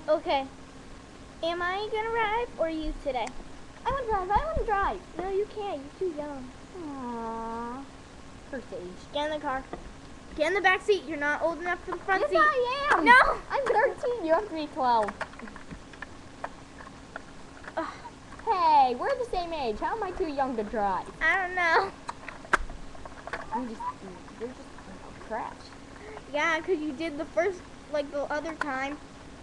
Okay. Am I gonna drive or you today? I want to drive. I want to drive. No, you can't. You're too young. Aww. First age. Get in the car. Get in the back seat. You're not old enough for the front Yes, seat. I am. No. I'm 13. You have to be 12. Ugh. Hey, we're the same age. How am I too young to drive? I don't know. You're just crash. Yeah, because you did the first, like the other time.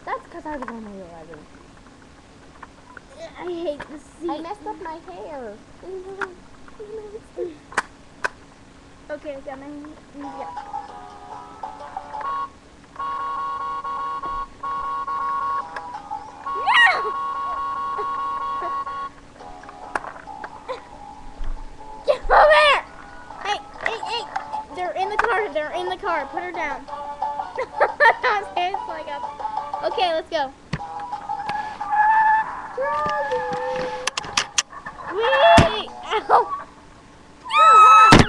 That's because I was only 11. I hate the seat. I messed up my hair. Okay, I got my music. Get over here! Hey, hey, hey! They're in the car. They're in the car. Put her down. It's like up. Okay, let's go. Wait! Ow!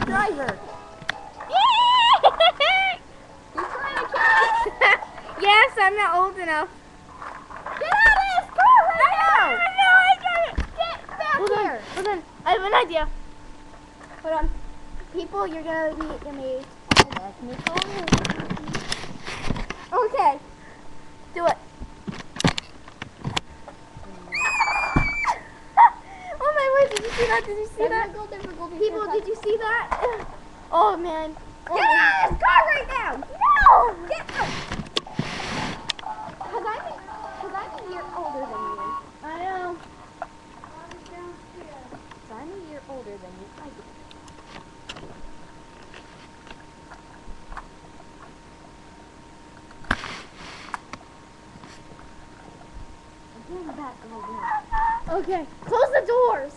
Driver. You're trying to catch. Yes, I'm not old enough. Get out of this car right now. No, I got it. Get back Hold here. on, hold on. I have an idea. Hold on. People, you're gonna meet your mate. Okay. Do it. Oh my word, did you see that? Did you see that? People, did you see that? Oh man. Oh, Get out of this car right now. no! Get out. Because I'm a year older than you. I know. So I'm a year older than you. I get it. I'm getting back a little bit. Okay, close the doors.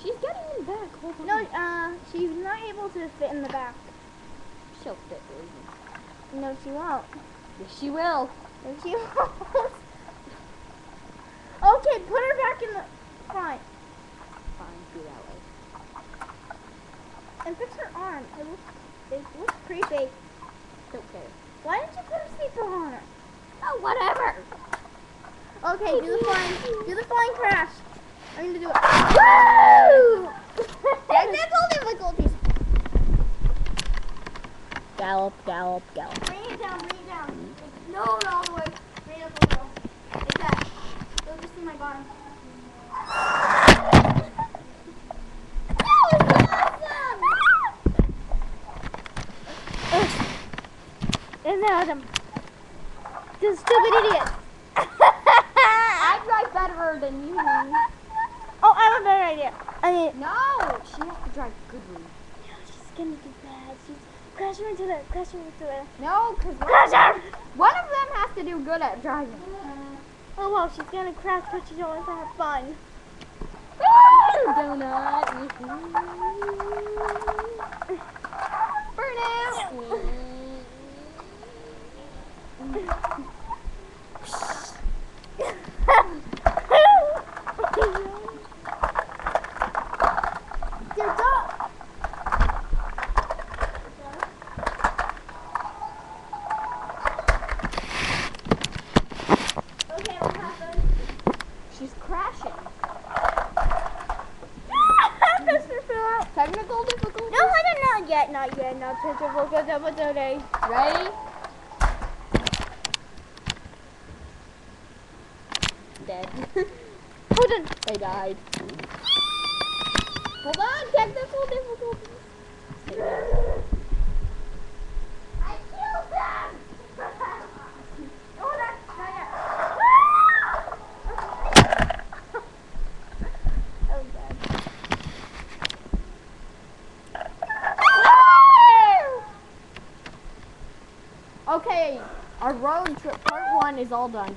She's getting in back. Hold on. No, she's not able to fit in the back. She'll fit easy. No, she won't. Yes, she will. No, she won't. Okay, put her back in the front Fine, do that way. and fix her arm. It looks creepy. Don't care. Why didn't you put a seatbelt on her? Oh, whatever. Okay, do the flying crash. I'm gonna do it. Woo! Technical difficulties. Gallop, gallop, gallop. Bring it down, bring it down. No, not all the way. Bring it up a little. Like that. You'll just see my bottom. Isn't that awesome? This stupid idiot. I drive better than you. Oh, I have a better idea. I mean, No, she has to drive goodly. no, she's gonna do bad. She's crashing into the. No, because Crasher! one of them has to do good at driving. Oh well, she's gonna crash, but she don't want to have fun. Donut. Burn out. They're done. Okay, what happened? She's crashing. Mr. Philip. Technical difficulties. No, I did not yet. Not yet. Not today. Ready? Dead. Hold on. They died. Hold on, technical difficulties. I killed them. Oh, that's not yet. Oh, God. Okay, our road trip part 1 is all done.